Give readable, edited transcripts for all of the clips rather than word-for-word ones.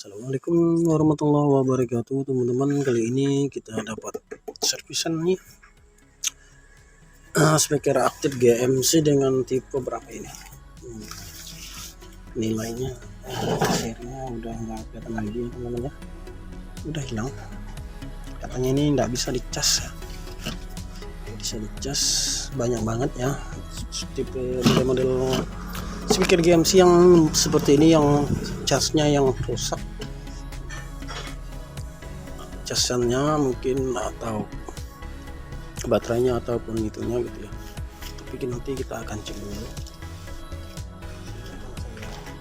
Assalamualaikum warahmatullahi wabarakatuh teman-teman. Kali ini kita dapat servisan nih speaker aktif GMC dengan tipe berapa ini. Nilainya serinya udah nggak kelihatan lagi ya teman-teman ya, udah hilang. Katanya ini nggak bisa dicas ya, bisa dicas banyak banget ya. Tipe model speaker GMC yang seperti ini yang casnya yang rusak, casannya mungkin atau baterainya ataupun itunya gitu ya, tapi nanti kita akan cek dulu.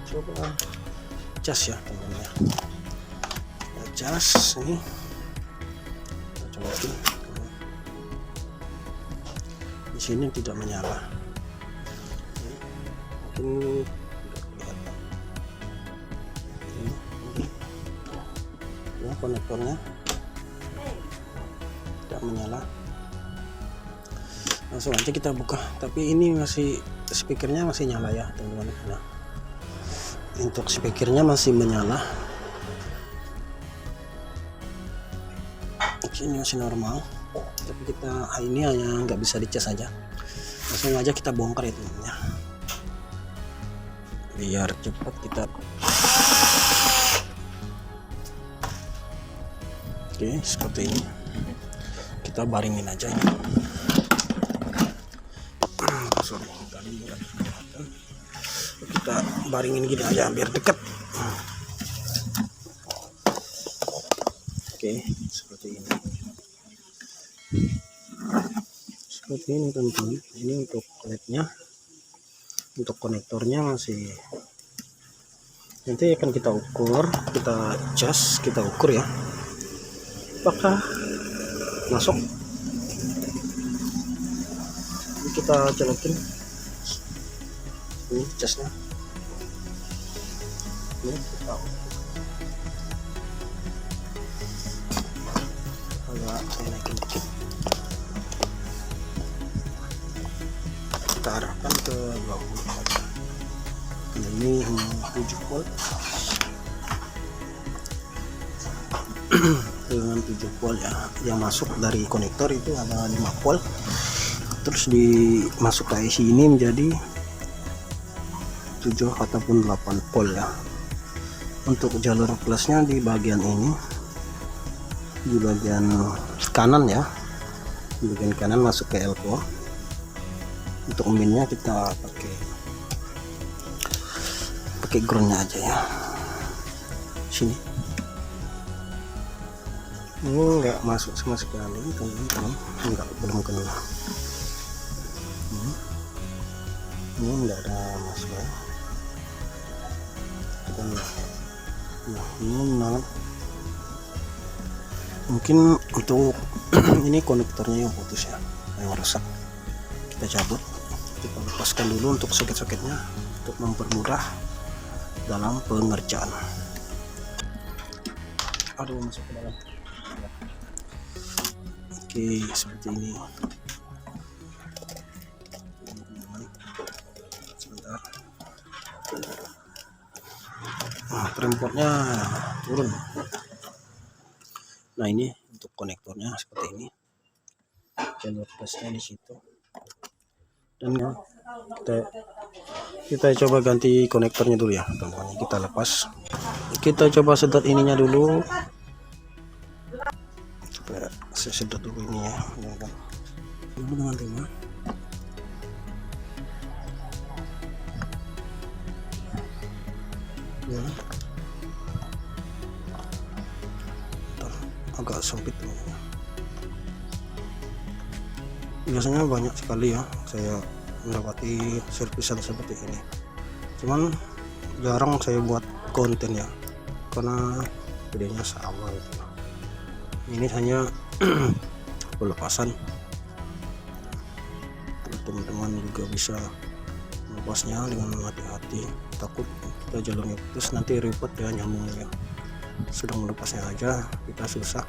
Coba cas ya teman-teman ya, cas ini kita cobain. Di sini tidak menyala, mungkin tidak kelihatan ya, konektornya tidak menyala. Langsung aja kita buka, tapi ini masih speakernya masih nyala ya teman-teman. Nah, untuk speakernya masih menyala, ini masih normal, tapi kita ini hanya nggak bisa dicas aja. Langsung aja kita bongkar itu ya, biar cepat kita. Oke, seperti ini kita baringin aja ini. Sorry, tadi kita baringin gini aja biar dekat. Oke, seperti ini. Seperti ini teman-teman. Ini untuk lednya, untuk konektornya masih nanti akan kita ukur, kita cas, kita ukur ya, apakah masuk. Ini kita colokin ini casnya, ini kita agak saya naikin dikit, kita arahkan ke bawah. Nah, ini 7 volt dengan 7 volt ya, yang masuk dari konektor itu ada 5 volt, terus dimasuk ke IC ini menjadi 7 ataupun 8 volt ya. Untuk jalur plusnya di bagian ini, di bagian kanan ya, di bagian kanan masuk ke L4. Untuk minnya kita pakai groundnya aja ya, sini ini enggak masuk sama sekali teman-teman, belum kena. Ini enggak ada masalah. Kita lihat. Nah, ini banget. Mungkin untuk ini konektornya yang putus ya, yang rusak. Kita cabut, kita lepaskan dulu untuk soket-soketnya untuk mempermudah dalam pengerjaan. Aduh, masuk ke dalam. Oke, seperti ini. Sebentar. Nah, prempotnya turun. Nah, ini untuk konektornya seperti ini. Jalur plusnya di situ. Dan kita coba ganti konektornya dulu ya teman-teman. Kita lepas, kita coba sedot ininya dulu. Saya sedot dulu ini ya dulu teman-teman. Ya, agak sempit teman-teman. Biasanya banyak sekali ya saya mendapati servisan seperti ini, cuman jarang saya buat konten ya, karena videonya sama gitu. Ini hanya pelepasan, teman-teman juga bisa melepasnya dengan hati-hati, takut kita jalurnya putus nanti ribet ya nyambungnya. Sudah melepasnya aja kita susah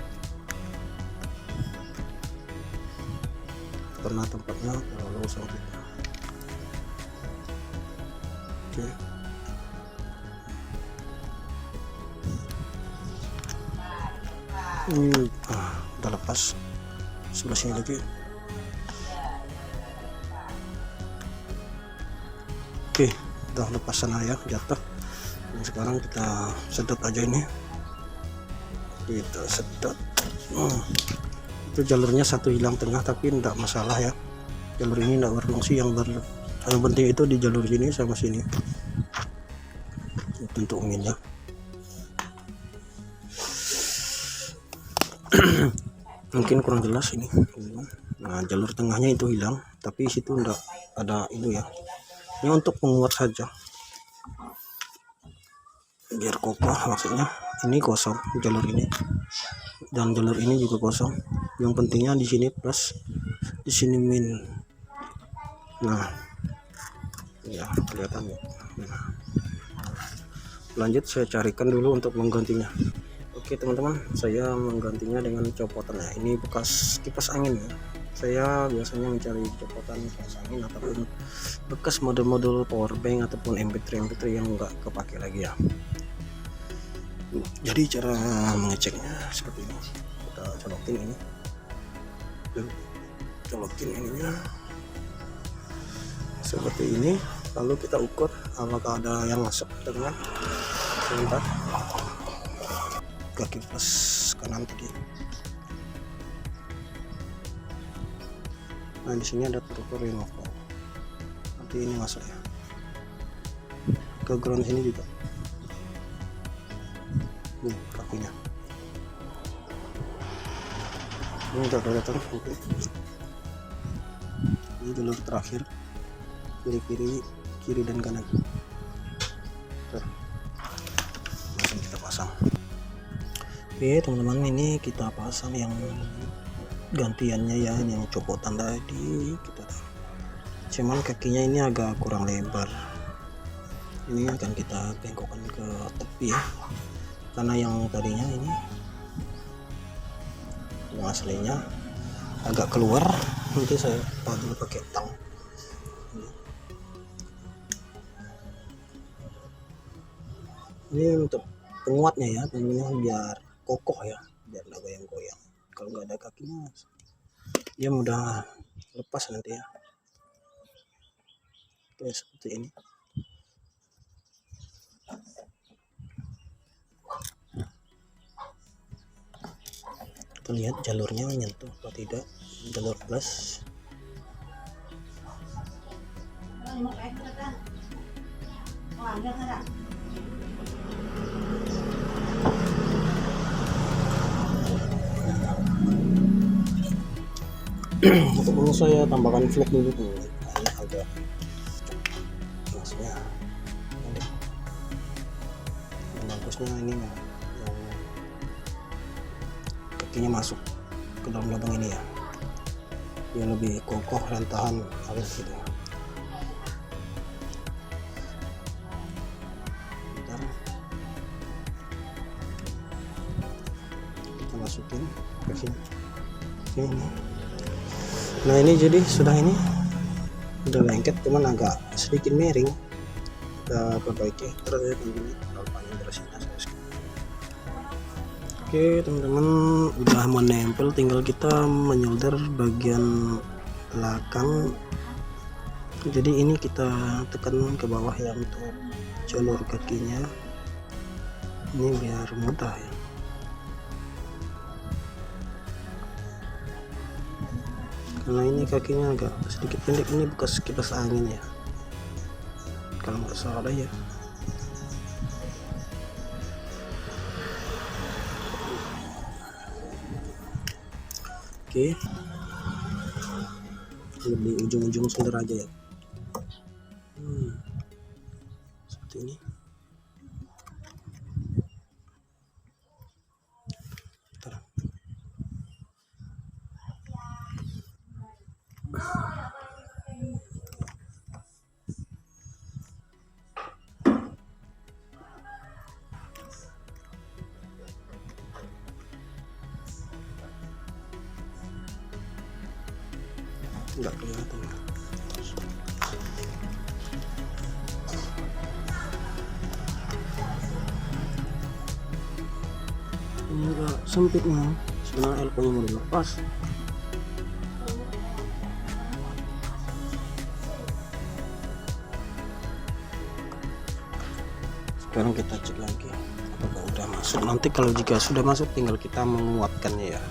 karena tempatnya terlalu sempit. Oke. Ini udah lepas. Sebelah sini lagi. Oke, udah lepas sana ya, jatuh. Dan sekarang kita sedot aja ini. Kita sedot. Itu jalurnya satu hilang tengah, tapi enggak masalah ya. Jalur ini enggak berfungsi, yang penting itu di jalur sini sama sini. Itu untuk anginnya. Mungkin kurang jelas ini. Nah, jalur tengahnya itu hilang, tapi situ enggak ada itu ya. Ini untuk penguat saja, biar kokoh maksudnya. Ini kosong jalur ini, dan jalur ini juga kosong. Yang pentingnya di sini plus, di sini min. Nah, ya kelihatan ya. Nah, lanjut saya carikan dulu untuk menggantinya. Oke teman-teman, saya menggantinya dengan copotannya. Ini bekas kipas angin ya. Saya biasanya mencari copotan kipas angin ataupun bekas model-model power bank ataupun MP3 yang enggak kepake lagi ya. Jadi cara mengeceknya seperti ini. Kita colokin ini, colokin ininya seperti ini, lalu kita ukur apakah ada yang masuk dengan sebentar kaki plus kanan tadi. Nah di sini ada turbo removal, nanti ini masuk ya ke ground sini juga. Nih kakinya ini udah kelihatan. Oke, ini jalur terakhir, kiri dan kanan. Langsung kita pasang. Oke teman-teman, ini kita pasang yang gantiannya ya, yang copotan tadi kita taruh. Cuman kakinya ini agak kurang lebar, ini akan kita bengkokkan ke tepi ya, karena yang tadinya ini yang aslinya agak keluar. Nanti saya dulu pakai tang. Ini untuk penguatnya ya, tentunya biar kokoh ya, biar nggak goyang-goyang. Kalau nggak ada kakinya dia mudah lepas nanti ya. Oke, seperti ini. Kita lihat jalurnya menyentuh atau tidak, jalur plus. Untuk ini saya tambahkan flek dulu tuh, ini agak maksudnya yang bagusnya ini yang kakinya masuk ke dalam lubang ini ya, biar lebih kokoh dan tahan awet gitu. Bentar, kita masukin ke sini. Ini. Nah ini jadi sudah, ini udah lengket, cuman agak sedikit miring. Kita perbaiki terus ya teman-teman. Oke teman-teman, udah menempel, tinggal kita menyolder bagian belakang. Jadi ini kita tekan ke bawah ya untuk jalur kakinya, ini biar mudah ya. Karena ini kakinya agak sedikit pendek, ini bekas kipas angin ya kalau nggak salah ya. Oke, di ujung-ujung solder aja ya. Seperti ini. Bentar. Nggak kelihatan. ini agak sempit nih, sebenarnya elko nya mau dilepas. Sekarang kita cek lagi apakah udah masuk. Nanti kalau jika sudah masuk tinggal kita menguatkannya ya.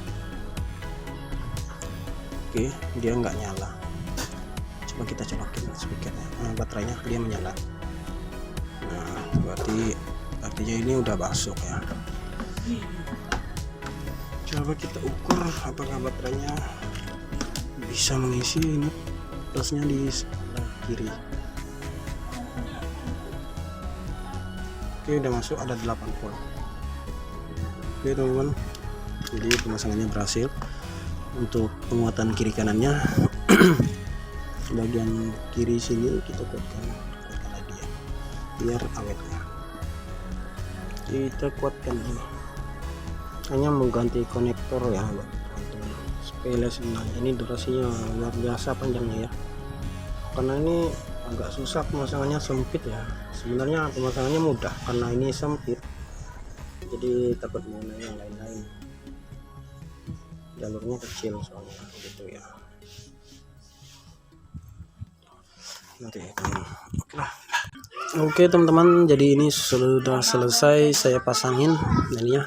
Oke, dia nggak nyala. Coba kita colokin speakernya, baterainya dia menyala. Nah, berarti artinya ini udah masuk ya. Coba kita ukur apakah baterainya bisa mengisi. Ini plusnya di sebelah kiri. Oke, udah masuk, ada 8 volt. Oke teman-teman, jadi pemasangannya berhasil. Untuk penguatan kiri kanannya bagian kiri sini kita kuatkan lagi ya, biar awet ya. Kita kuatkan ini, hanya mengganti konektor ya, sepele sebenarnya. Ini durasinya luar biasa panjangnya ya, karena ini agak susah pemasangannya, sempit ya. Sebenarnya pemasangannya mudah karena ini sempit, jadi takut mengenai yang lain-lain, jalurnya kecil soalnya gitu ya. Nanti oke teman-teman, jadi ini sudah selesai saya pasangin ini ya,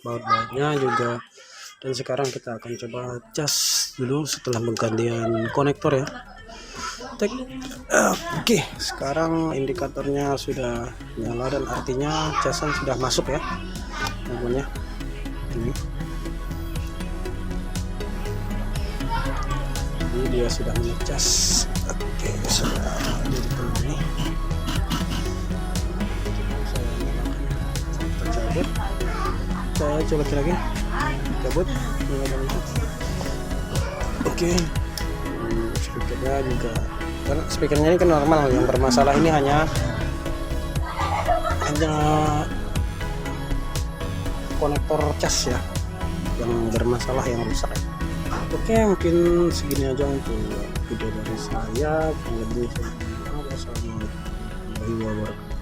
baut-bautnya juga. Dan sekarang kita akan coba cas dulu setelah penggantian konektor ya. Oke, sekarang indikatornya sudah nyala dan artinya casan sudah masuk ya teman-teman ya. Ini dia sudah ngecas. Oke, sudah jadi begini. Kita cabut, saya coba lagi cabut. Oke, speakernya juga, karena speakernya ini kan normal, yang bermasalah ini hanya konektor cas ya yang bermasalah, yang rusak. Oke, mungkin segini aja untuk video dari saya. Wassalamualaikum warahmatullahi wabarakatuh.